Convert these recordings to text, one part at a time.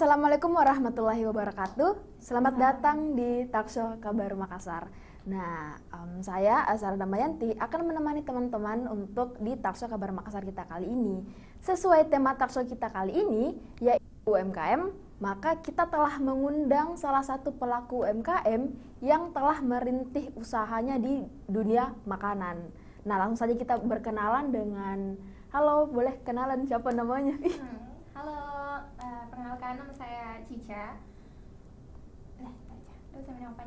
Assalamualaikum warahmatullahi wabarakatuh. Selamat datang di Talkshow Kabar Makassar. Nah, saya Azhar Damayanti akan menemani teman-teman untuk di Talkshow Kabar Makassar kita kali ini. Sesuai tema Talkshow kita kali ini, yaitu UMKM, maka kita telah mengundang salah satu pelaku UMKM yang telah merintih usahanya di dunia makanan. Nah, langsung saja kita berkenalan dengan, halo, boleh kenalan siapa namanya? Halo, perkenalkan nama saya Cica.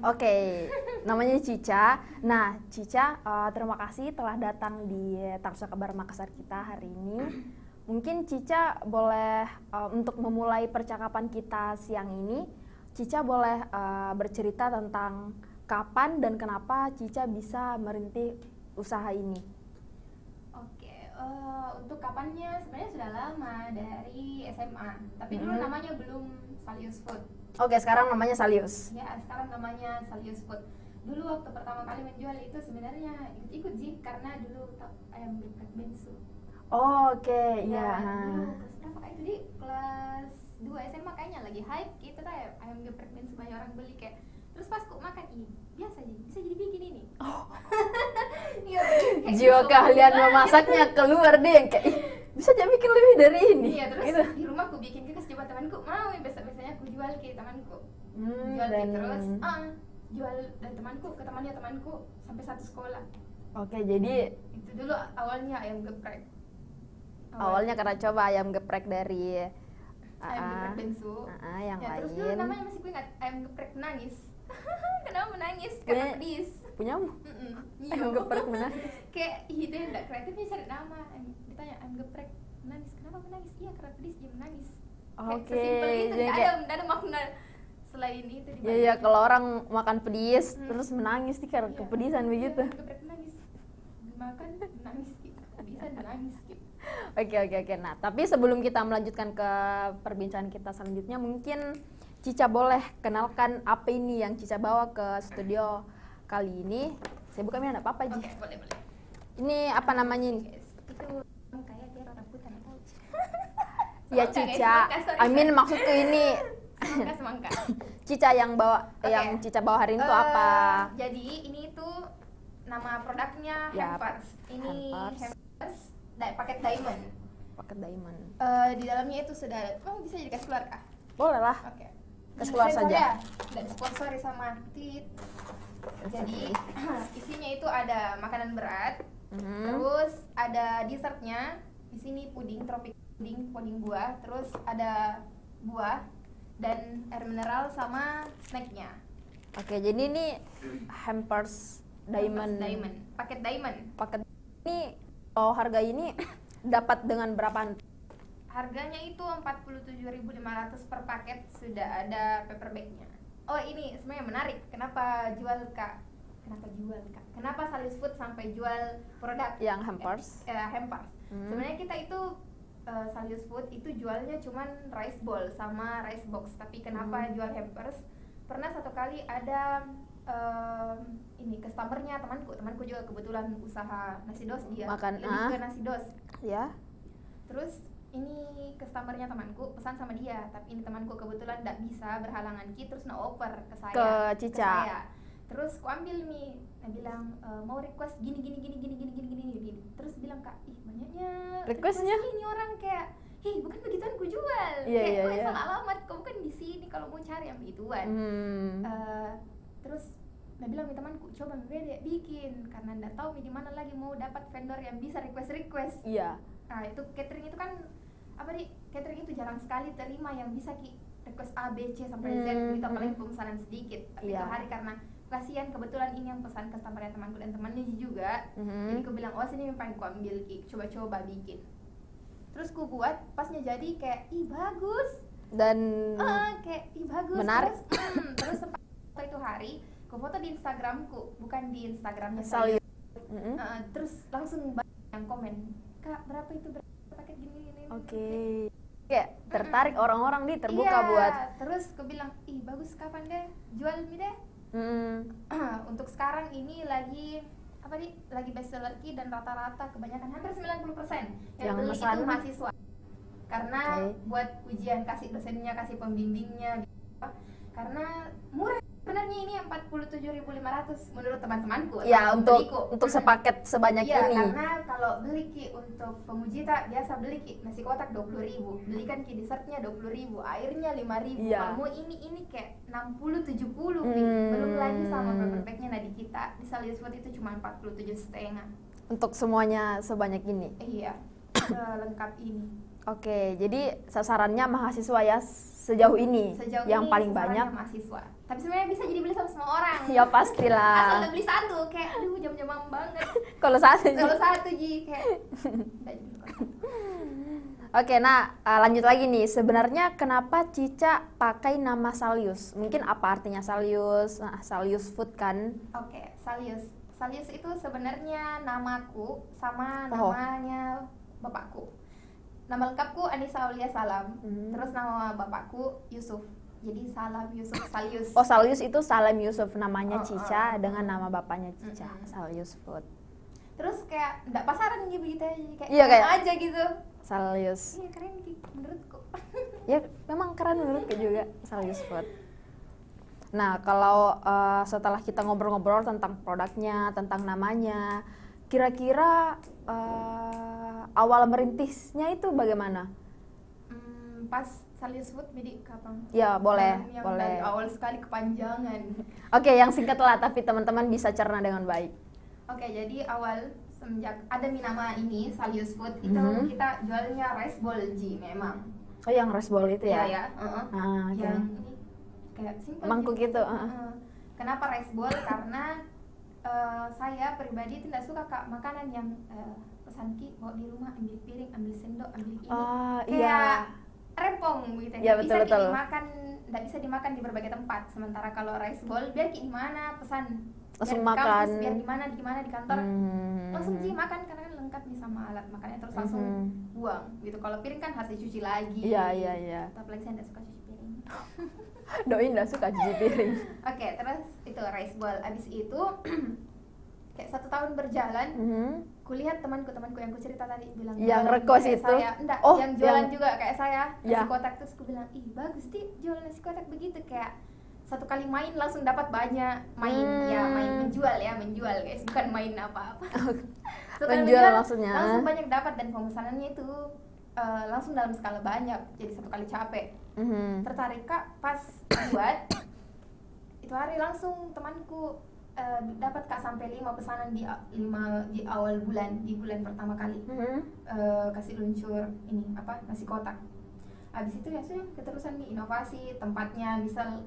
Oke, namanya Cica. Nah, Cica, terima kasih telah datang di Talkshow Kabar Makassar kita hari ini. Mungkin Cica boleh, untuk memulai percakapan kita siang ini, Cica boleh bercerita tentang kapan dan kenapa Cica bisa merintih usaha ini. Untuk kapannya sebenarnya sudah lama, dari SMA. Tapi dulu namanya belum Salius Food. Oke, sekarang namanya Salius. Ya, sekarang namanya Salius Food. Dulu waktu pertama kali menjual itu sebenarnya ikut-ikut sih, karena dulu ayam geprek bensu. Oke, iya. Dulu kelas berapa kayak itu di kelas 2 SMA kayaknya lagi hype gitu tuh ayam geprek bensu, banyak orang beli kayak. Terus pas kok makan, biasa aja, bisa jadi bikin ini. Iya, Jiwa keahlian memasaknya keluar deh, kayak bisa jadi bikin lebih dari ini. Iya, terus gitu. di rumah aku bikin gitu, coba temanku mau, biasanya aku jual ke temanku. Jual dan terus, jual dan ke temanku sampai satu sekolah. Oke, jadi Itu dulu awalnya ayam geprek. awalnya karena coba ayam geprek dari Ayam geprek bensu. yang Ya, lain. terus dulu namanya masih gue ingat, ayam geprek menangis. Kenapa menangis? Karena pedis. Punyamu? Iya. Ayam geprek menangis. Kayak ide enggak kreatifnya cari nama. Ditanya ayam geprek menangis. Kenapa menangis? Iya, karena pedis dia menangis. Oke, Sesimpel itu, jadi enggak ada makna selain itu di Iya, kalau orang makan pedis terus menangis nih karena kepedisan begitu. Ayam geprek menangis. Dimakan menangis gitu. Kepedisan menangis gitu. Oke. Nah, tapi sebelum kita melanjutkan ke perbincangan kita selanjutnya, mungkin Cica boleh kenalkan apa ini yang Cica bawa ke studio kali ini. Saya buka minat apa Ji? Oke, boleh. Ini apa namanya ini? Itu kayak dia orang rambutan atau Ya Cica, Amin maksudku ini semangka. Cica yang bawa, Oke. yang Cica bawa hari ini tuh apa? Jadi ini tuh nama produknya Yap, Hampers. Ini Hampers. Hampers paket diamond. Paket diamond. Di dalamnya itu sudah, bisa jadi kasih keluar kah? Boleh lah. Oke. Kasih keluar saja. Dan sponsori sama Tit. Jadi isinya itu ada makanan berat, terus ada dessertnya. Di sini puding tropik, puding buah, terus ada buah dan air mineral sama snacknya. Oke, jadi ini Hampers Diamond. Paket diamond. Paket ini, kalau harga ini dapat dengan berapa? Harganya itu 47.500 per paket, sudah ada paper bagnya. Oh, ini sebenarnya menarik. Kenapa Salius Food sampai jual produk Yang Hampers? Hampers. Sebenarnya kita itu Salius Food itu jualnya cuman rice bowl sama rice box. Tapi kenapa jual Hampers? Pernah satu kali ada ini customernya temanku juga kebetulan usaha nasi dos, dia lebih ke nasi dos. Ya. Terus ini customernya temanku pesan sama dia, tapi ini temanku kebetulan tidak bisa berhalangan terus oper ke saya, ke Cica. Terus ku ambil nih, dia bilang mau request gini. Terus bilang, Kak, banyaknya requestnya ini orang kayak, bukan begituan ku jual. Iya. Salah alamat, kau bukan di sini kalau mau cari yang begituan. Terus dia bilang temanku, coba beda bikin, karena ndak tahu di mana lagi mau dapat vendor yang bisa request. Iya. Nah, itu catering itu kan catering itu jarang sekali terima yang bisa request A, B, C sampai Z gitu, apalagi pemesanan sedikit. Tapi itu hari karena kasihan kebetulan ini yang pesan customernya temanku dan temannya juga. Jadi aku bilang, sini pengen ku ambil coba bikin. Terus ku buat, pasnya jadi kayak bagus. Dan kayak bagus. Menarik. Terus sempat itu hari ku foto di Instagramku, bukan di Instagramnya Salius. Terus langsung banyak yang komen, Kak, berapa itu paket gini. Oke. Kayak tertarik orang-orang terbuka buat. Terus aku bilang, bagus, kapan deh jual mie deh. Untuk sekarang ini lagi lagi bestseller dan rata-rata kebanyakan hampir 90% yang beli itu mahasiswa. karena buat ujian kasih dosennya, kasih pembimbingnya gitu. Karena murah sebenarnya ini 47.500 menurut teman-temanku. Ya, untuk sepaket sebanyak iya, ini. karena kalau beli Ki untuk penguji tak biasa beli Ki nasi kotak 20.000, belikan Ki dessertnya 20.000, airnya 5.000. Iya. Kalau mau ini kayak 60-70 Ki. Belum lagi sama paper bagnya. Nah di kita di Salius Food itu cuma 47,5 Untuk semuanya sebanyak ini. Iya, lengkap ini. Oke, jadi sasarannya mahasiswa ya sejauh ini. Yang paling banyak mahasiswa. Tapi sebenarnya bisa jadi beli sama semua orang. Ya pastilah. Asal udah beli satu kayak aduh jam-jaman banget. Kalau satu. Kalau satu Ji kayak Oke, nah lanjut lagi nih. Sebenarnya kenapa Cica pakai nama Salius? Mungkin apa artinya Salius? Nah, Salius Food kan? Oke, Salius. Salius itu sebenarnya namaku sama namanya bapakku. Nama lengkapku Anissa Aulia Salam. Terus nama bapakku Yusuf. Jadi Salam Yusuf Salius. Oh, Salius itu Salam Yusuf namanya Cica dengan nama bapaknya Cica, Salius Food. Terus kayak enggak pasaran gitu aja kayak, kayak aja gitu. Salius. Iya keren gitu menurutku. Ya memang keren menurutku juga Salius Food. Nah kalau setelah kita ngobrol-ngobrol tentang produknya, tentang namanya, kira-kira awal merintisnya itu bagaimana? Pas Salius Food jadi kapan? Ya boleh, yang boleh. Dari awal sekali kepanjangan. Oke, yang singkat lah tapi teman-teman bisa cerna dengan baik. Oke, jadi awal semenjak ada nama ini Salius Food itu kita jualnya rice bowl Ji memang. Oh yang rice bowl itu ya? Iya ya. Okay. Yang ini kayak simple mangkuk gitu. Kenapa rice bowl? Karena saya pribadi tidak suka Kak makanan yang pesan Ki bawa di rumah ambil piring, ambil sendok, ambil ini. Kayak rempong gitu. Ya, bisa betul. dimakan, tidak bisa dimakan di berbagai tempat. Sementara kalau rice bowl biar Ki di mana pesan langsung biar di makan kampus, biar di mana di kantor langsung Ji makan karena kan lengkap nih sama alat makannya terus langsung buang gitu. Kalau piring kan harus dicuci lagi. Iya. Apalagi saya tidak suka cuci piring. Doi nggak suka cuci piring. Oke, terus itu rice bowl. Abis itu kayak 1 tahun berjalan, kulihat temanku yang kucerita tadi bilang yang rekos itu saya, enggak, yang jualan juga kayak saya nasi kotak. Terus aku bilang ih bagus sih jual nasi kotak begitu, kayak 1 kali main langsung dapat banyak. Main menjual guys, bukan main apa-apa. Menjual maksudnya langsung banyak dapat dan pemesanannya itu langsung dalam skala banyak, jadi 1 kali capek. Tertarik Kak pas buat itu hari langsung temanku dapat Kak sampai 5 pesanan di awal bulan, di bulan pertama kali kasih luncur ini nasi kotak. Habis itu ya sudah keterusan nih inovasi tempatnya, misal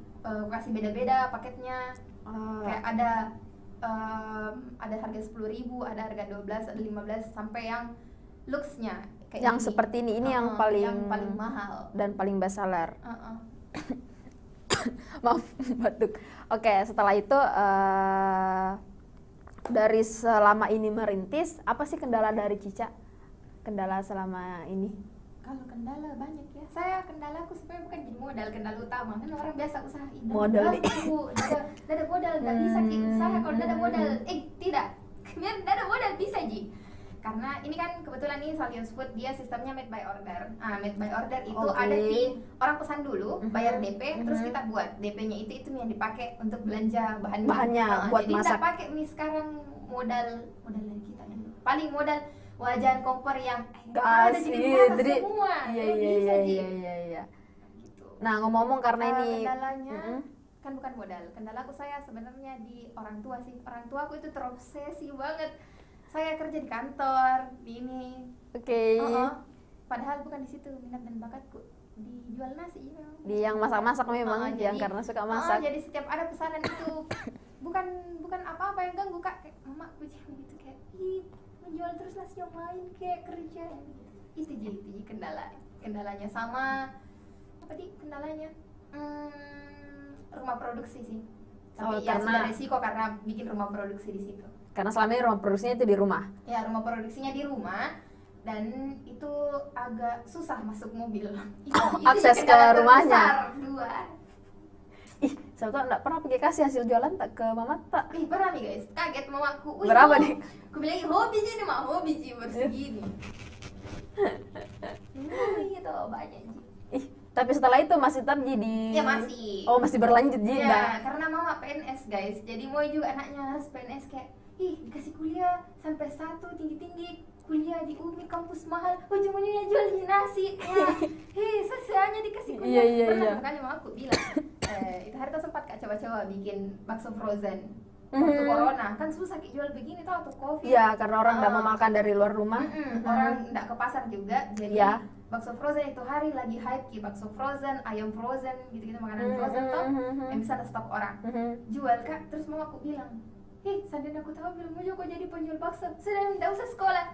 kasih beda-beda paketnya. Kayak ada harga 10.000, ada harga 12, ada 15 sampai yang luxnya kayak yang ini. Seperti ini yang paling mahal dan paling best seller. Maaf batuk. Oke, setelah itu dari selama ini merintis, apa sih kendala dari Cica? Kendala selama ini? Kalau kendala banyak ya. Kendalaku sebenarnya bukan jadi modal, kendala utama. Kan orang biasa usaha ini. Modal nih. Ada modal nggak bisa usaha kalau ada modal. Tidak. Biar ada modal bisa Ji. Karena ini kan kebetulan ini Salius Food dia sistemnya made by order. Made by order itu ada di orang pesan dulu, bayar DP, terus kita buat DP-nya itu yang dipakai untuk belanja bahannya buat jadi masak. Jadi kita pakai nih sekarang modal dari kita dulu. Paling modal wajan kompor yang ada jadi semua. Iya. Gitu. Nah, ngomong-ngomong karena ini kendalanya kan bukan modal. Kendalaku saya sebenarnya di orang tua sih. Orang tuaku itu terobsesi banget. Saya kerja di kantor, di ini. Oke. Padahal bukan di situ minat dan bakatku. Dijual nasi memang. Di yang masak-masak memang, yang karena suka masak. Jadi setiap ada pesanan itu bukan apa-apa yang ganggu Kak. Kayak mama gitu kayak, ih menjual terus nasi yang lain kayak kerja. Itu jadi kendalanya sama apa kendalanya? Rumah produksi sih. Tapi ya sudah resiko karena bikin rumah produksi di situ. Karena selama ini rumah produksinya itu di rumah. Ya, rumah produksinya di rumah dan itu agak susah masuk mobil. Akses ke rumahnya. Ih, saya tuh enggak pernah kasih hasil jualan tak ke mama tak. Pernah nih guys, kaget mamaku. Berapa nih? Aku bilang hobi sih nih, hobi sih bersegini. gitu banyak Ji. Ih, tapi setelah itu masih tetap jadi Ya masih. Oh, masih berlanjut Ji. Ya, karena mama PNS guys, jadi mau juga anaknya harus PNS kayak, ih dikasih kuliah sampai satu tinggi-tinggi, kuliah di UMI kampus mahal, ujung-ujungnya jual nasi. Ya, sesianya dikasih kuliah. Iya, Pernah iya. sekali mama aku bilang, itu hari itu sempat kak coba-coba bikin bakso frozen. Waktu corona kan susah jual begini tuh atau covid. Iya, karena orang nggak mau makan dari luar rumah. Orang nggak ke pasar juga, jadi Iya. bakso frozen itu hari lagi hype ki bakso frozen, ayam frozen, gitu-gitu makanan frozen tuh yang bisa ada stok orang. Jual kak, terus mau aku bilang, seandainya aku tahu bilang mau juga jadi penjual bakso, sudah tidak usah sekolah.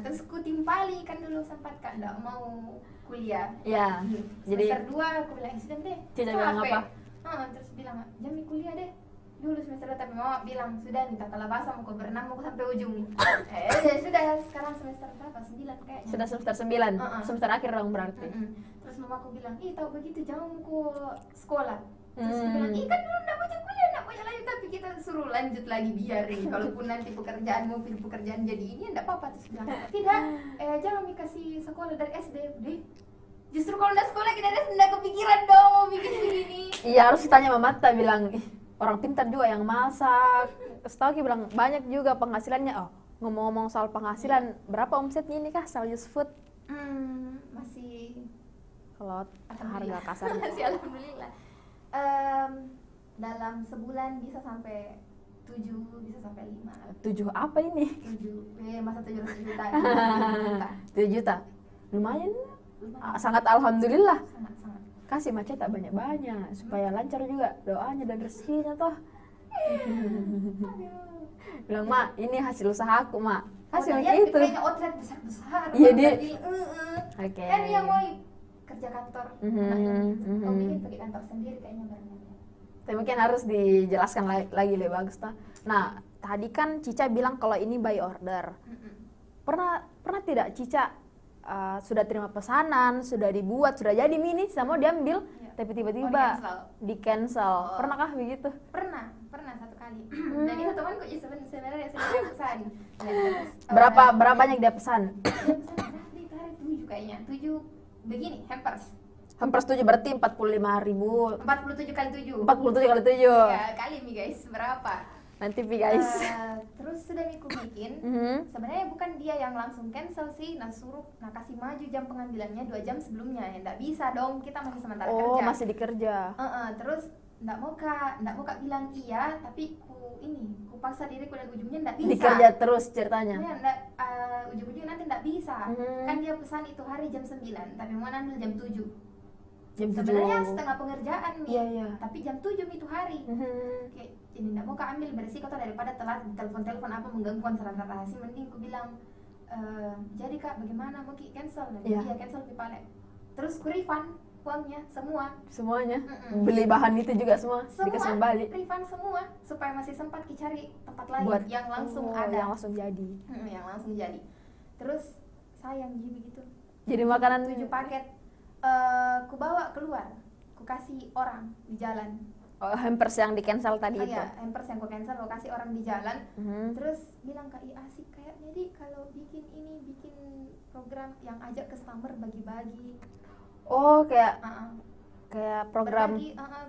Terus ku timpali kan dulu sempat kak nggak mau kuliah. Iya. Jadi Semester 2 aku bilang sudah deh. Cica bilang capek." apa? Terus bilang jami kuliah deh. Dulu semester 2 tapi mama bilang sudah nih tata bahasa mau berenang mau sampai ujung. Sudah sekarang semester berapa? 9 kayaknya. Sudah semester 9, semester akhir dong berarti. Terus mama aku bilang, tahu begitu jangan mau ke sekolah. Terus aku bilang, kan dulu nggak mau kuliah, nggak mau lanjut, tapi kita suruh lanjut lagi biar kalaupun nanti pekerjaan mau pilih pekerjaan jadi ini nggak apa-apa. Terus bilang, tidak, jangan dikasih sekolah dari SD deh. Justru kalau nggak sekolah kita nggak kepikiran dong mau bikin begini. Iya, harus ditanya Mama Mata bilang, orang pintar juga yang masak. Setahu Ki bilang banyak juga penghasilannya. Oh, ngomong-ngomong soal penghasilan, berapa omsetnya ini kah Salius Food? Masih Kalau harga kasar. masih alhamdulillah. Dalam sebulan bisa sampai 7, bisa sampai 5. 7 apa ini? 7, masa 700 juta. 7 juta. Lumayan. Sangat alhamdulillah. Sangat. Kasih macet tak banyak-banyak supaya lancar juga doanya dan rezekinya toh. Bilang, "Mak, ini hasil usahaku, Mak." Kasih itu. begitu. Kayaknya outlet besar-besar. Iya, dia. Oke. Kan dia mau kerja kantor. Mau bikin pergi kantor sendiri kayaknya barangnya. Tapi mungkin harus dijelaskan lagi lebih bagus toh. Nah, tadi kan Cica bilang kalau ini by order. Pernah tidak Cica sudah terima pesanan, sudah dibuat, sudah jadi mini, sama diambil, tapi tiba-tiba di cancel. Pernahkah begitu? Pernah satu kali. Dan itu temanku sebenarnya saya pesan. Berapa banyak dia pesan? Itu hari 7 kayaknya. 7 begini, hampers. Hampers 7 berarti 45.000. 47 kali 7. 47 kali 7. Ya, kali nih guys, berapa? Nanti guys. Terus sudah aku bikin. Sebenarnya bukan dia yang langsung cancel sih, kasih maju jam pengambilannya 2 jam sebelumnya. Ya enggak bisa dong, kita masih sementara kerja. Oh, masih dikerja. Terus enggak mau kak bilang iya, tapi ku paksa diriku dan ujungnya enggak bisa. Dikerja terus ceritanya. Ya, ujung-ujungnya nanti enggak bisa. Kan dia pesan itu hari jam 9, tapi mau ambil jam 7. Sebenarnya setengah pengerjaan nih, tapi jam 7 itu hari. Kayak jadi nggak mau kak ambil beresiko tuh daripada telat telepon apa mengganggu konsentrasi. Mending aku bilang jadi kak bagaimana mau cancel? Dan dia cancel pipale. Terus ku refund uangnya semuanya. Beli bahan itu juga semua dikasih kembali. Refund semua supaya masih sempat cari tempat lain buat yang langsung ada, yang langsung jadi. Yang langsung jadi. Terus sayang begitu. Jadi makanan 7 paket. Ku bawa keluar, ku kasih orang di jalan. Hampers yang di cancel tadi itu. Iya, hampers yang ku cancel, ku kasih orang di jalan. Terus bilang kak, asik kayaknya di kalau bikin program yang ajak customer bagi-bagi. Oh, kayak program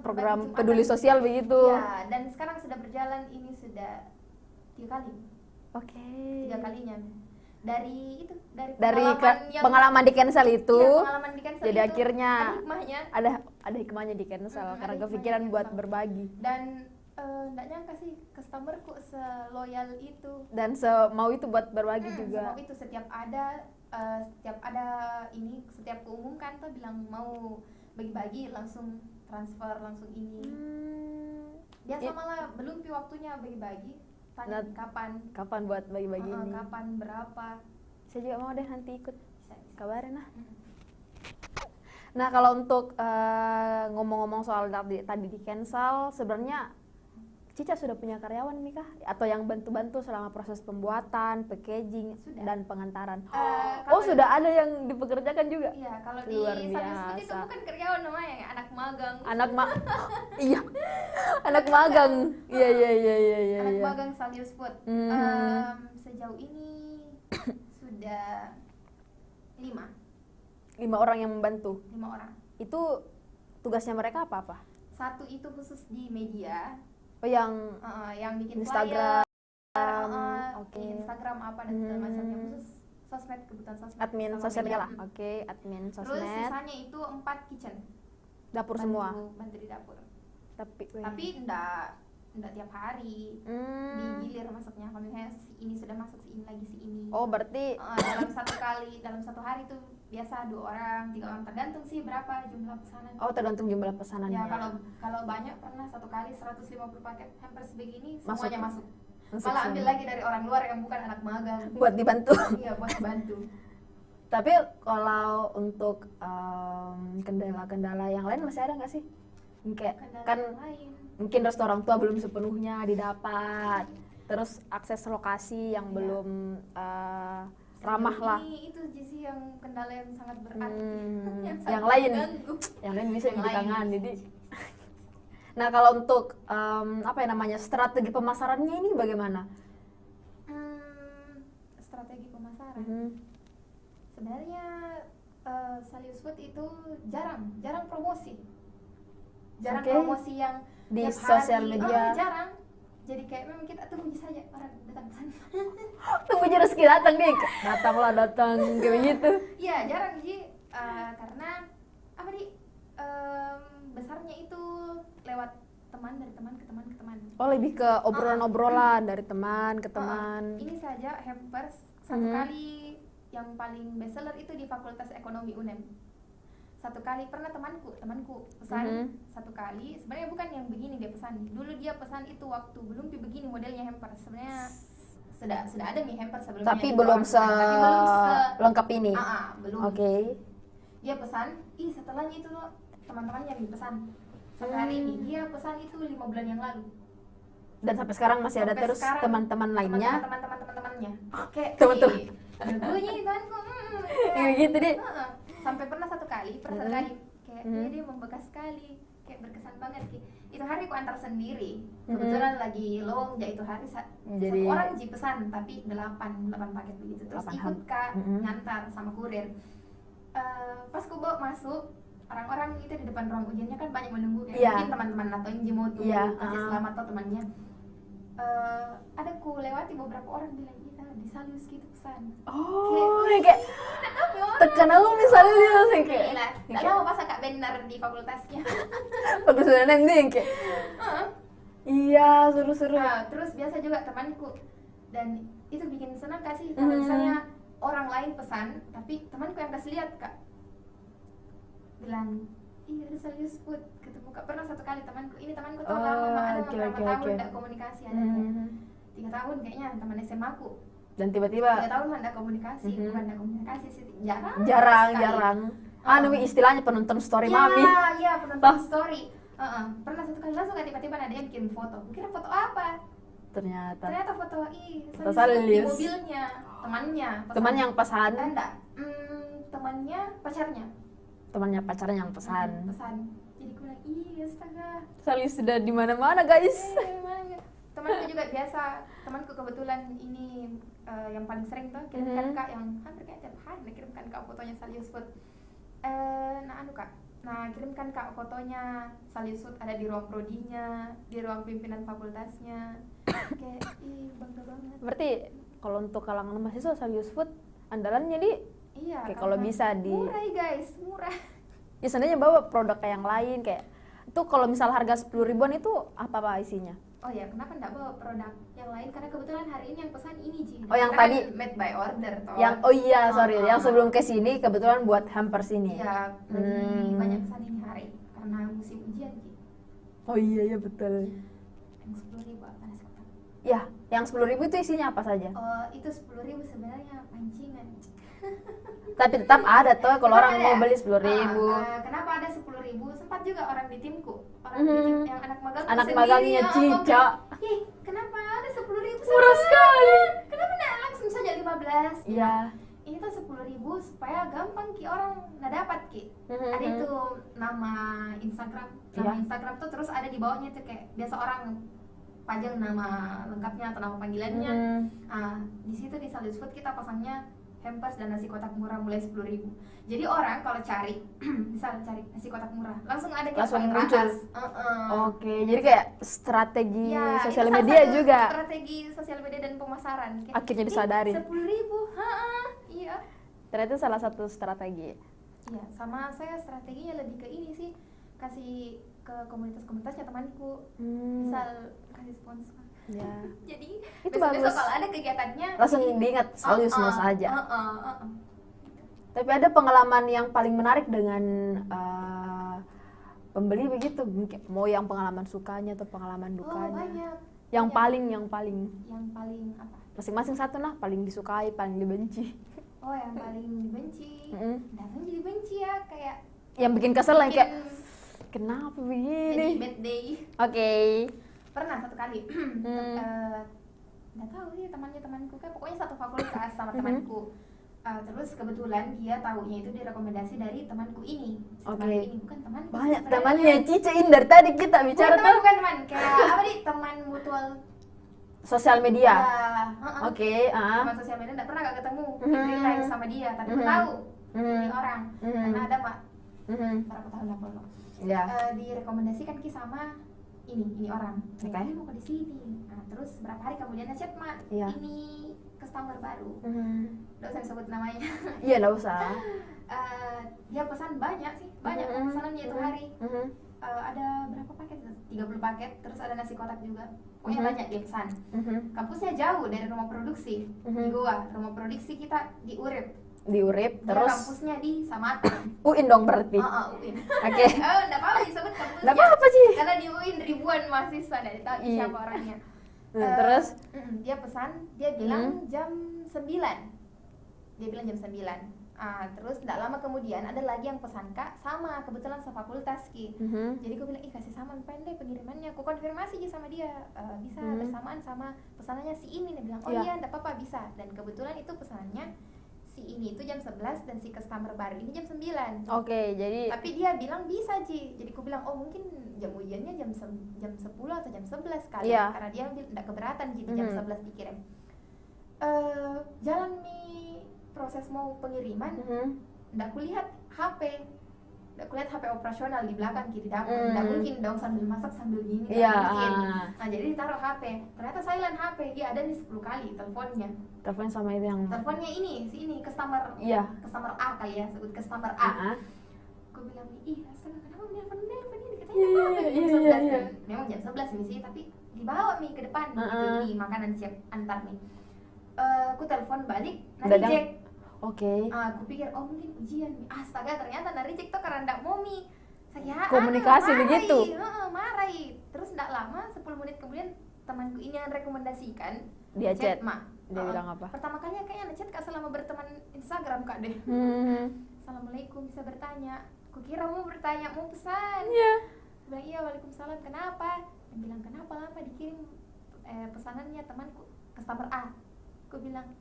program peduli sosial begitu. Ya, dan sekarang sudah berjalan ini sudah 3 kali. Oke. 3 kalinya. Dari pengalaman di cancel itu. Iya, pengalaman di cancel jadi itu, akhirnya ada hikmahnya di cancel karena kepikiran buat berbagi. Dan nggak nyangka sih customerku seloyal itu. Dan mau itu buat berbagi juga. Mau itu setiap kuumumkan tuh bilang mau bagi-bagi langsung transfer langsung ini. Biasa malah belum waktunya bagi-bagi. Tanya kapan buat bagi-bagi ini, kapan berapa. Saya juga mau deh nanti ikut, kabarin lah. Nah, kalau untuk ngomong-ngomong soal tadi di cancel, sebenarnya Cica sudah punya karyawan nih kah? Atau yang bantu-bantu selama proses pembuatan, packaging, dan pengantaran? Sudah ada yang dipekerjakan juga? Iya, kalau di Salius Food itu bukan karyawan namanya, anak magang. Iya, anak magang. Iya. Anak magang Salius Food. Sejauh ini sudah 5. 5 orang yang membantu. 5 orang. Itu tugasnya mereka apa? Satu itu khusus di media, Oh, yang bikin Instagram, flyer, oke. Instagram apa dan segala macam, yang khusus sosmed, kebutuhan sosmed. admin sama sosial media. media lah. Oke, admin Terus sosmed, sisanya itu 4 kitchen. dapur semua. Bantu di dapur. Tapi Enggak tiap hari. Hmm. Digilir masuknya. Kalau misalnya si ini sudah masuk, si ini lagi, si ini. Oh, berarti dalam satu hari tuh biasa 2 orang, 3 orang, tergantung sih berapa jumlah pesanan. tergantung jumlah pesanannya. Ya kalau banyak pernah satu kali 150 paket hampers begini Masuk. semuanya masuk. Masuk Malah ambil semua. lagi dari orang luar yang bukan anak magang. Buat dibantu. Iya, buat bantu. Tapi kalau untuk kendala-kendala yang lain masih ada nggak sih? Kayak Kendala kan yang lain. mungkin restu orang tua belum sepenuhnya didapat, terus akses lokasi yang Iya. belum ramah Sejauh lah. ini itu sih yang kendala yang sangat berarti. Yang sangat lain, mengganggu. yang lain bisa Yang di lain tangan. bisa. Jadi, nah kalau untuk strategi pemasarannya ini bagaimana? Strategi pemasaran. Mhm. Sebenarnya Salius Food itu jarang promosi. Jarang Oke. promosi yang Di tiap sosial hari. media. Jarang. Jadi kayak memang kita tunggu saja orang datang ke sana. Tunggu aja rezeki datang nih, datang kayak begitu. Iya, jarang sih karena apa nih besarnya itu lewat teman, dari teman ke teman ke teman. Oh, lebih ke obrolan-obrolan dari teman ke teman. Ini saja hampers satu Mhm. kali yang paling bestseller itu di Fakultas Ekonomi UNEM. Satu kali pernah temanku pesan Mhm. satu kali, sebenarnya bukan yang begini dia pesan. Dulu dia pesan itu waktu belum begini modelnya hampers. Sebenarnya sudah ada nih hampers sebelumnya. Tapi yang belum orang pesan, tapi belum lengkap ini. belum. Oke. Dia pesan, setelahnya itu loh teman-teman yang dipesan. Sampai hari ini dia pesan itu 5 bulan yang lalu. Dan sampai sekarang masih ada Sampai terus sekarang, teman-teman lainnya. teman-temannya. Kayak Teman-teman. bunyi temanku. Kayak gitu deh. Sampai pernah satu kali kayak dia membekas sekali, kayak berkesan banget Ki. Itu hari aku antar sendiri. Kebetulan lagi long ya itu hari Jadi- satu orang pesan tapi 8 paket begitu. Terus 8 ikut Kak Mhm. ngantar sama kurir. Pas ku bawa masuk, orang-orang itu di depan ruang ujiannya kan banyak menunggu kayak Iya. mungkin teman-teman atau yang mau tunggu Iya, kasih selamat atau temannya. Ada ku lewati beberapa orang bilang kita di Salius gitu pesan. Oh, kayak Kenapa orang? tekan aku misalnya dia langsung kayak Gila, tak lama pas Kak benar di fakultasnya. bagus banget dia yang kayak iya seru-seru. Nah, terus biasa juga temanku dan itu bikin senang Kak sih kalau misalnya orang lain pesan tapi temanku yang kasih lihat Kak bilang iya ada Salius Food ketemu Kak pernah satu kali temanku tahu Oh, lama ada oke, beberapa oke, tahun oke. tidak komunikasi ada kayak 3 tahun kayaknya teman SMA aku Dan tiba-tiba 3 tahun tidak komunikasi bukan tidak komunikasi sih jarang. sekali. Anu istillahnya penonton story Iya, mami. iya penonton story. Pernah satu kali langsung tiba-tiba ada yang kirim foto. Kira foto apa? Ternyata Ternyata foto Foto Salius di Salius. mobilnya temannya. pesan. teman yang pesan, enggak, temannya pacarnya. temannya pacarnya yang pesan. Pesan. Jadi gue bilang, astaga. Salius sudah di mana-mana guys. Gimana? Temanku juga biasa. Temanku kebetulan ini yang paling sering tuh kirimkan Kak yang hampir kayak tiap hari dia kirimkan Kak fotonya Salius Food. Kirimkan Kak fotonya Salius Food ada di ruang prodinya, di ruang pimpinan fakultasnya. Kayak bangga banget. Berarti kalau untuk kalangan mahasiswa Salius Food andalannya di Iya. Kayak kalau karena bisa di- murah guys, murah. ya seandainya bawa produk kayak yang lain kayak itu kalau misal harga 10 ribuan itu apa isinya? Oh ya, kenapa enggak bawa produk yang lain? Karena kebetulan hari ini yang pesan ini Ji. Oh, yang Karena tadi- made by order toh. Yang yang sebelum ke sini kebetulan buat hampers ini. Iya, lagi banyak pesan ini hari karena musim ujian Ji. Oh iya betul. Yang 10.000 apa nasi kotak? Ya, yang 10 ribu itu isinya apa saja? Oh, itu 10.000 sebenarnya pancingan. Tapi tetap ada tuh kalau Tetap orang ada mau ya? beli 10 ribu. Kenapa ada 10.000? Sempat juga orang di timku, orang di tim yang anak magang Anak sendiri, magangnya Cica. Ih, kenapa ada 10.000? Murah sekali. Kenapa nggak langsung saja 15? Iya. Ini tuh 10.000 supaya gampang Ki orang nggak dapat Ki. Ada itu nama Instagram, Iya. Instagram tuh terus ada di bawahnya tuh kayak biasa orang pajang nama lengkapnya atau nama panggilannya. Di situ di Salius Food kita pasangnya hampers dan nasi kotak murah mulai 10.000. Jadi orang kalau cari misal cari nasi kotak murah langsung ada kayak Langsung paling muncul. atas. Oke, jadi kayak strategi Ya, sosial itu salah media satu juga strategi sosial media dan pemasaran. Kayak, akhirnya disadari. 10.000, iya. Ternyata salah satu strategi. Iya, sama saya strateginya lebih ke ini sih, kasih ke komunitas-komunitasnya temanku, misal kasih sponsor. Ya. Jadi Itu besok-besok bagus. kalau ada kegiatannya Langsung diingat selalu Yusnos aja. Tapi Tapi ada pengalaman yang paling menarik dengan pembeli begitu, mungkin mau yang pengalaman sukanya atau pengalaman dukanya. banyak. Yang Banyak. paling Yang paling apa? masing-masing satu lah, paling disukai, paling dibenci. Oh, yang paling dibenci. Datang jadi benci ya, kayak Yang bikin kesel yang kayak bikin kenapa jadi begini? bad day. Oke. Pernah satu kali nggak tahu sih temanku kan pokoknya satu fakultas sama temanku. Terus kebetulan dia tahunya itu direkomendasi dari temanku ini. Si temanku Oke. ini bukan temanku Banyak sebenarnya. temannya Cicein dari tadi kita bicara bukan teman, tuh bukan teman, kayak apa nih, teman mutual. sosial media. Ya, Oke, teman sosial media nggak pernah gak ketemu di real life sama dia, tapi aku tahu ini orang karena ada mak berapa tahun lah pokoknya. Ya. Direkomendasikan ki sama ini orang. Oke. Ini mau di sini. Nah, terus berapa hari kemudian chat mak, Iya. ini customer baru. Nggak usah disebut namanya. Iya, enggak usah. Dia pesan banyak sih, banyak pesanannya itu hari. Ada berapa paket? 30 paket, terus ada nasi kotak juga. Pokoknya banyak dia pesan. Kampusnya jauh dari rumah produksi di Goa. Rumah produksi kita di Urip. Di Urip, Dia terus kampusnya di Samata. UIN dong berarti. UIN. Oke. Nggak apa-apa disebut kampusnya. Nggak apa-apa sih. Karena di UIN ribuan mahasiswa, dari tahu Iya. siapa orangnya. Terus Dia pesan, dia bilang jam 9. Dia bilang jam 9. Terus tidak lama kemudian ada lagi yang pesan kak sama, kebetulan sefakultas ki. Jadi aku bilang kasih sama pendek pengirimannya. Aku konfirmasi aja sama dia, bisa bersamaan sama pesanannya si ini. Dia bilang iya tidak apa-apa bisa. Dan kebetulan itu pesanannya si ini itu jam 11 dan si customer baru ini jam 9. Oke, jadi Tapi dia bilang bisa Ji. Jadi aku bilang mungkin jam ujiannya jam 10 atau jam 11 kali. Iya. Karena dia tidak keberatan jadi jam 11 dikirim. Jalan nih proses mau pengiriman, nggak kulihat HP. Nggak kulihat HP operasional di belakang di dapur. Nggak mungkin dong sambil masak sambil gini. nggak Iya. mungkin. Nah jadi ditaruh HP. Ternyata silent HP. Dia ada nih 10 kali teleponnya. telepon sama itu yang Teleponnya ini, si ini customer. Iya. Customer A kali ya, sebut customer A. Aku bilang ih astaga kenapa nelfon ini katanya apa jam 11 iya. memang jam 11 nih sih tapi dibawa nih ke depan gitu ini makanan siap antar nih. Aku telepon balik Dadang. reject. Oke. Aku pikir mungkin ujian nih. Astaga ternyata reject tuh karena ndak mau mi. Saya Komunikasi begitu. Marahi. Terus ndak lama 10 menit kemudian temanku ini yang rekomendasikan Dia chat. mak. Dia bilang apa? Pertama kali kayaknya chat kak selama berteman Instagram kak deh. Assalamualaikum, bisa bertanya. Kukira mau bertanya, mau pesan. Iya. Bilang iya, waalaikumsalam. Kenapa? Dia bilang kenapa lama dikirim pesanannya temanku customer A. Aku bilang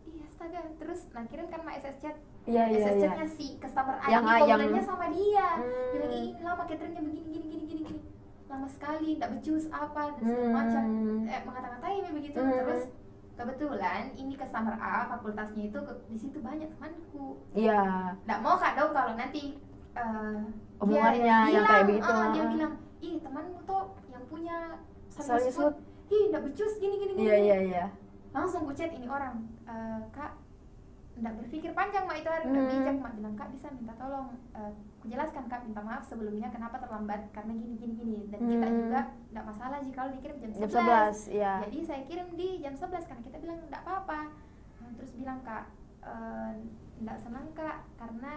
iya astaga. Terus kirim kan sama SS chat. Iya. SS chatnya si customer A Yang ini A, yang- komplainnya sama dia. Bilang ini lama cateringnya begini. Lama sekali, tidak becus apa dan segala macam. Mengata-ngatain begitu. Terus kebetulan ini customer A fakultasnya itu di situ banyak temanku. Iya. Nggak mau kak dong kalau nanti Omongannya yang kayak begitu. dia bilang ih temanmu tuh yang punya Service service food nggak becus gini Iya. langsung ku chat ini orang, kak nggak berpikir panjang mak itu hari udah bijak mak bilang kak bisa minta tolong ku jelaskan kak minta maaf sebelumnya kenapa terlambat karena gini dan kita juga nggak masalah jika kalau dikirim jam 11. Jam 11, iya. Jadi saya kirim di jam 11 karena kita bilang nggak apa-apa. Terus bilang kak nggak senang kak karena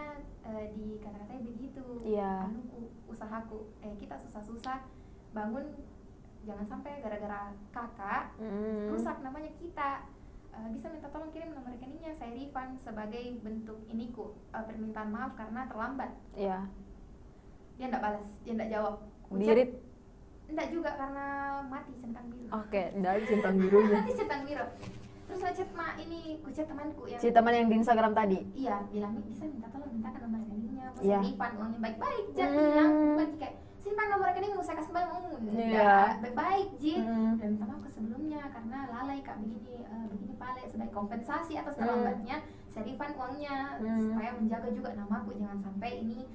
di kata-katanya begitu. Iya. Usahaku kita susah-susah bangun jangan sampai gara-gara kakak rusak namanya kita. Bisa minta tolong kirim nomor rekeningnya, saya refund sebagai bentuk iniku permintaan maaf karena terlambat. Iya. Dia nggak balas, dia nggak jawab. Dirit. Enggak juga karena mati centang biru. Oke, dari centang birunya. Mati centang biru. Terus saya chat ku chat temanku yang Si teman yang di Instagram tadi. iya bilang bisa minta tolong mintakan nomor rekeningnya, mau Iya. saya refund uangnya baik-baik. Jadi bilang bukan kayak simpan nomor rekeningmu saya kasih kembali uangmu. Iya. Baik-baik Ji. Dan minta maaf ke sebelumnya karena lalai kak begini pale sebagai kompensasi atas terlambatnya bisa refund uangnya, supaya menjaga juga namaku, jangan sampai ini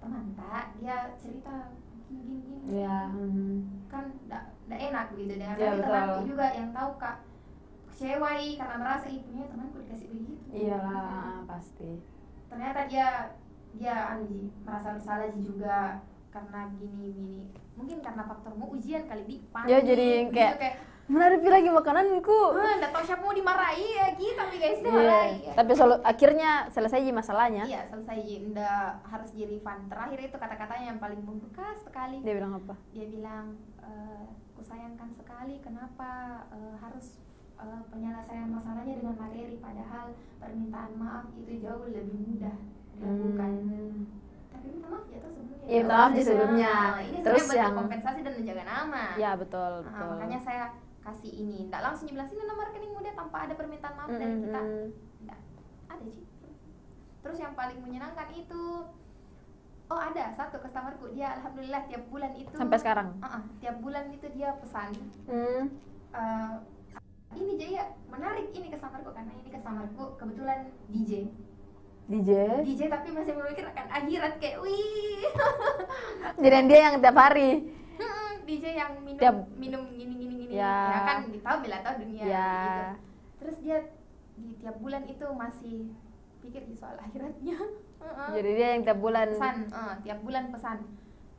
teman tak dia cerita gini Iya. kan nggak enak gitu dengan Iya, temanku betul. juga yang tahu kak kecewai karena merasa ibunya temanku dikasih begitu. Iyalah, pasti. Ternyata dia merasa bersalah juga karena gini mungkin karena faktormu ujian kali di panik Ya jadi begitu, kayak mana ada lagi makananku. nggak tahu siapa mau dimarahi ya kita tapi guys Iya. dimarahi ya. Tapi akhirnya selesai masalahnya. Iya selesai ndak harus di refund. Terakhir itu kata-katanya yang paling membekas sekali. Dia bilang apa? Dia bilang kusayangkan sekali kenapa harus penyelesaian masalahnya dengan materi, padahal permintaan maaf itu jauh lebih mudah dilakukan. Tapi minta maaf ya tuh sebelumnya. Iya, minta maaf di sebelumnya. Ini Terus sebenarnya bentuk yang kompensasi dan menjaga nama. Ya betul. Makanya saya kasih ini, nggak langsung dibilang sini nomor rekeningmu deh tanpa ada permintaan maaf dari kita. Nggak ada sih. Terus yang paling menyenangkan itu, oh ada satu customerku, dia alhamdulillah tiap bulan itu Sampai sekarang. Tiap bulan itu dia pesan. Ini jadi ya menarik ini customerku karena ini customerku kebetulan DJ tapi masih memikirkan akhirat kayak wih. Jadi dia yang tiap hari. DJ yang minum gini Ya. kan tahu dunia Ya. gitu. Terus dia di tiap bulan itu masih pikir di soal akhiratnya. Jadi dia yang tiap bulan tiap bulan pesan.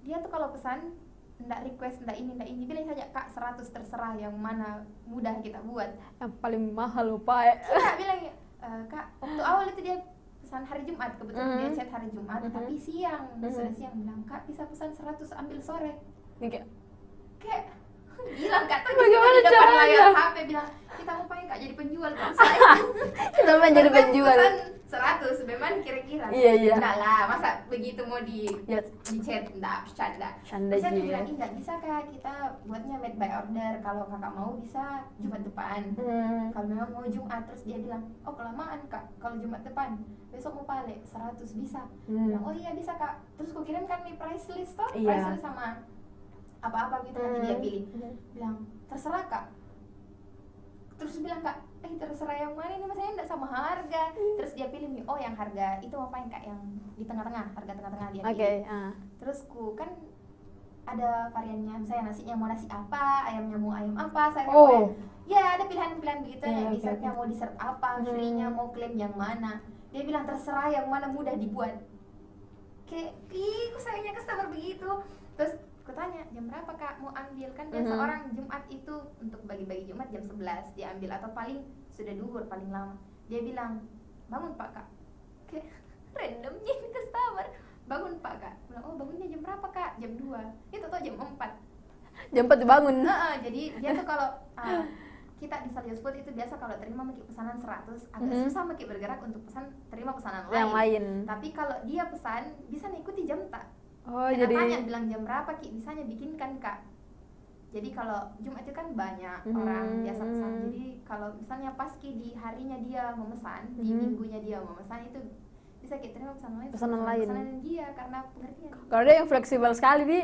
Dia tuh kalau pesan ndak request ndak ini bilang saja kak 100 terserah yang mana mudah kita buat. Yang paling mahal lupa ya. Enggak bilang kak waktu awal itu dia pesan hari Jumat, kebetulan dia chat hari Jumat tapi siang, sudah siang bilang kak bisa pesan 100 ambil sore. Ini Kayak bilang kak tuh bagaimana di depan caranya? layar HP bilang kita mau pengen kak jadi penjual kan saya. kita main jadi penjual. Pesan 100 memang kira-kira. Iya. Enggak lah, masa begitu mau di Ya. chat enggak bercanda. Canda Terus dia ji. bilang enggak bisa kak, kita buatnya made by order. Kalau kakak mau bisa Jumat depan. Kalau memang mau Jumat, terus dia bilang oh kelamaan kak, kalau Jumat depan besok mau balik 100 bisa. Bilang oh iya bisa kak. Terus ku kirimkan nih price list toh, Iya. price list sama apa-apa gitu nanti dia pilih. Bilang terserah kak. Terus bilang kak, terserah yang mana ini masanya enggak sama harga. Terus dia pilih nih, oh yang harga itu mau yang kak yang di tengah-tengah, harga tengah-tengah dia pilih. Oke. Terus ku kan ada variannya, misalnya nasinya mau nasi apa, ayamnya mau ayam apa, saya ya ada pilihan-pilihan begitu ya, dessertnya mau dessert apa, free-nya mau klaim yang mana. Dia bilang terserah yang mana mudah dibuat. Kayak, kok sayangnya customer begitu. Terus aku tanya, jam berapa kak mau ambil? Kan biasa orang Jumat itu untuk bagi-bagi Jumat jam 11 dia ambil, atau paling sudah duhur paling lama. Dia bilang, bangun pak kak. Kayak randomnya ini customer, bangun pak kak. Bilang, oh bangunnya jam berapa kak? Jam 2. Itu tuh jam 4. Jam 4 dibangun. Jadi dia tuh kalau kita di Salius Food itu biasa kalau terima maki pesanan 100 agak susah maki bergerak untuk terima pesanan Yang lain. Tapi kalau dia pesan bisa ngikuti jam tak. Oh, Kita jadi tanya bilang jam berapa ki, bisanya bikinkan kak. Jadi kalau Jumat itu kan banyak orang biasa pesan. Jadi kalau misalnya pas ki di harinya dia memesan, di minggunya dia memesan itu bisa kita terima pesanan lain. Pesanan dia karena pengertian. Kalau dia yang fleksibel sekali di.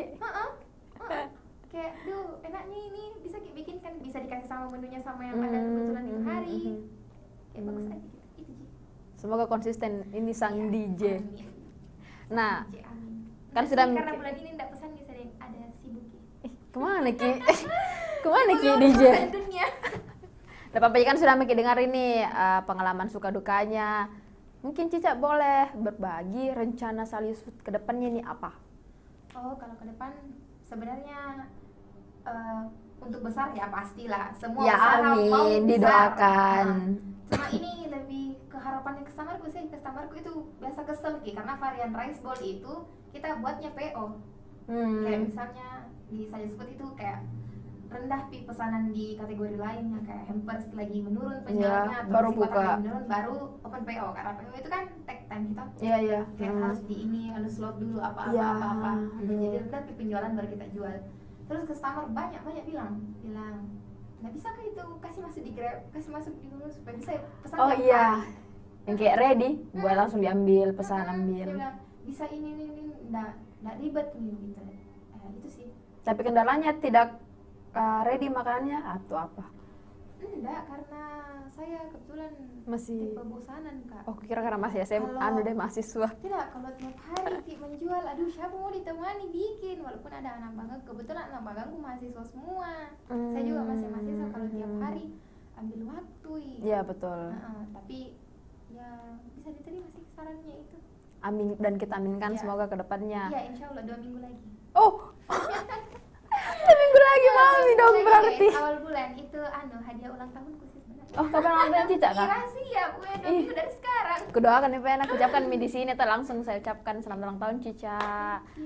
Kayak, duh enaknya ini bisa bikinkan, bisa dikasih sama menunya sama yang ada kebetulan itu hari. Kayak bagus aja gitu. Itu sih. Semoga konsisten ini sang DJ. Amin. Nah, DJ, amin. kan sudah karena bulan ini enggak pesan bisa ada sibuk ya. Kemana ki? Kemana ki DJ? Dunia. Nah, Papai kan sudah Miki dengar ini pengalaman suka dukanya. Mungkin Cica boleh berbagi rencana Salius Food ke depannya nih apa? Oh, kalau ke depan sebenarnya untuk besar ya pastilah. Semua Ya usaha mau amin, besar. didoakan. Cuma ini lebih ke harapannya customerku sih. Customerku itu biasa kesel Ki, karena varian rice bowl itu kita buatnya PO. Kayak misalnya di Salius Food itu kayak rendah pi pesanan di kategori lainnya, kayak hampers lagi menurun penjualannya, baru si kotak buka. lagi menurun baru open PO, karena PO itu kan take time kita. Iya. Kayak harus di ini, harus load dulu apa. Jadi rendah pi penjualan baru kita jual. Terus customer banyak bilang nggak bisa kan itu kasih masuk di Grab, kasih masuk di Google supaya bisa pesan. Oh tiap iya. hari. Yang kayak ready, buat langsung diambil, pesan Dia ambil. bilang bisa ini nggak ribet nih gitu. Itu sih. Tapi kendalanya tidak ready makanannya atau apa? Enggak, karena saya kebetulan Masih- tipe bosanan, Kak. Oh, kira karena masih SMA, anu deh mahasiswa. Tidak, kalau tiap hari Ki menjual, aduh siapa mau ditemani bikin, walaupun ada anak bangga, kebetulan anak banggaku mahasiswa semua. Saya juga masih mahasiswa, kalau tiap hari ambil waktu. Iya, betul. Tapi ya bisa diterima sih sarannya itu. Amin, dan kita aminkan Iya. semoga ke depannya. Iya, insya Allah 2 minggu lagi. Oh, 2 minggu lagi mami dong Lagi, berarti. guys, awal bulan itu hadiah ulang tahunku sih sebenarnya. Oh, kapan ulang tahun Cica kak? Rahasia, pokoknya 2 minggu dari sekarang. Kudoakan nih pengen aku ucapkan di sini tuh langsung saya ucapkan selamat ulang tahun Cica.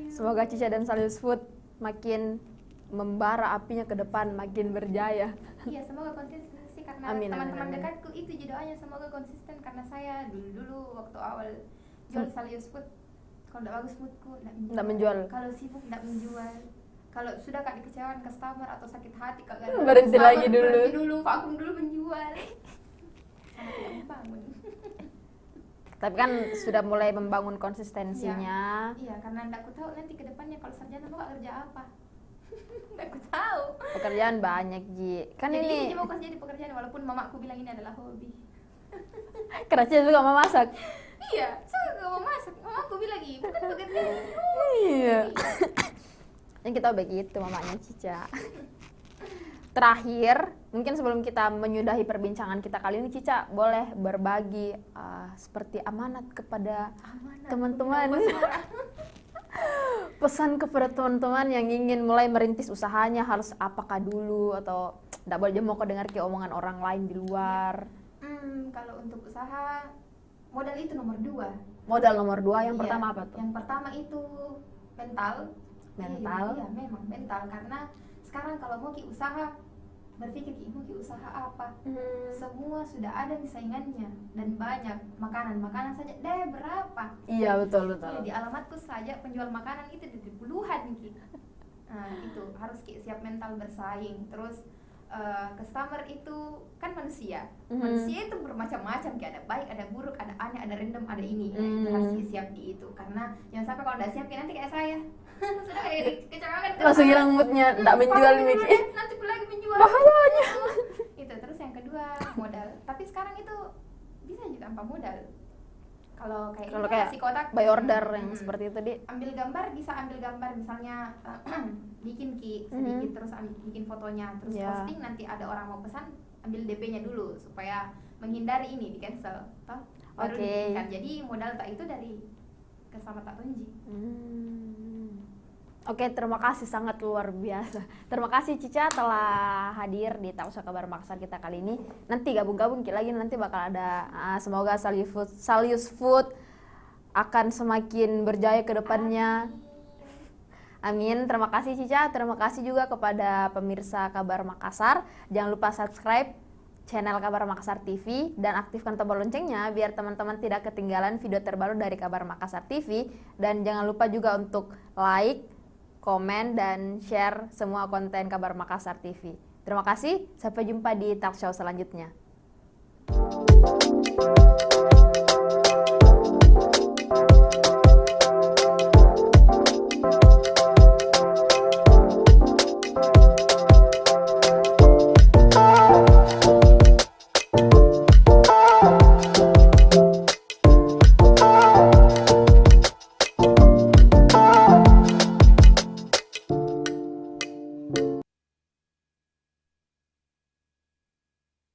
Semoga Cica dan Salius Food makin membara apinya ke depan, makin berjaya. Iya, semoga konsistensi karena Amin, amin, teman-teman amin. dekatku itu doanya semoga konsisten karena saya dulu waktu awal jual Salius Food, kalau tidak bagus moodku Nggak menjual. kalau sibuk tidak menjual, kalau sudah kak dikecewakan customer atau sakit hati kak Berhenti lagi dulu. berhenti dulu, vakum dulu menjual. Sangat tidak membangun. Tapi kan sudah mulai membangun konsistensinya. Iya, karena tidak ku tahu nanti ke depannya kalau sarjana mau kerja apa. Tidak ku tahu. Pekerjaan banyak Ji. Kan Jadi ini mau kerja di pekerjaan walaupun mamaku bilang ini adalah hobi. kerja juga mau masak. Iya, saya gak mau masak. Mamaku bilang ini bukan pekerjaan. Iya. Yang kita begitu mamanya Cica. Terakhir, mungkin sebelum kita menyudahi perbincangan kita kali ini, Cica boleh berbagi seperti amanat kepada teman-teman. Pesan kepada teman-teman yang ingin mulai merintis usahanya harus apakah dulu atau tidak boleh mau dengar ke omongan orang lain di luar. Kalau untuk usaha modal itu nomor 2. Modal nomor 2 yang Iya, pertama apa tuh? Yang pertama itu mental. Mental. Iya, memang mental karena sekarang kalau mau usaha berpikir mau usaha apa? Semua sudah ada nih saingannya dan banyak makanan saja deh berapa? Iya betul. Iya, di alamatku saja penjual makanan itu di puluhan Ki. Nah, itu harus Ki siap mental bersaing. Terus customer itu kan manusia. Manusia itu bermacam-macam, Ki, ada baik, ada buruk, ada aneh, ada random, ada ini. Nah, itu harus Ki siap di itu karena jangan sampai kalau udah siap Ki nanti kayak saya. Sudah kayak kecelakaan. Langsung hilang moodnya, tidak menjual nih. Nanti lagi menjual. Bahayanya. Itu terus yang kedua modal. Tapi sekarang itu bisa juga tanpa modal. Kalau kayak nasi kotak by order yang seperti itu di ambil gambar, bisa ambil gambar misalnya bikin Ki sedikit terus bikin fotonya terus posting, nanti ada orang mau pesan ambil DP-nya dulu supaya menghindari ini di cancel toh baru dibikinkan. Jadi modal tak itu dari Kesama Tak Tunji. Oke, terima kasih, sangat luar biasa. Terima kasih Cica telah hadir di Talkshow Kabar Makassar kita kali ini. Nanti gabung-gabung lagi, nanti bakal ada semoga Salius Food akan semakin berjaya ke depannya. Amin. Terima kasih Cica, terima kasih juga kepada pemirsa Kabar Makassar. Jangan lupa subscribe channel Kabar Makassar TV dan aktifkan tombol loncengnya biar teman-teman tidak ketinggalan video terbaru dari Kabar Makassar TV. Dan jangan lupa juga untuk like, komen, dan share semua konten Kabar Makassar TV. Terima kasih, sampai jumpa di talk show selanjutnya.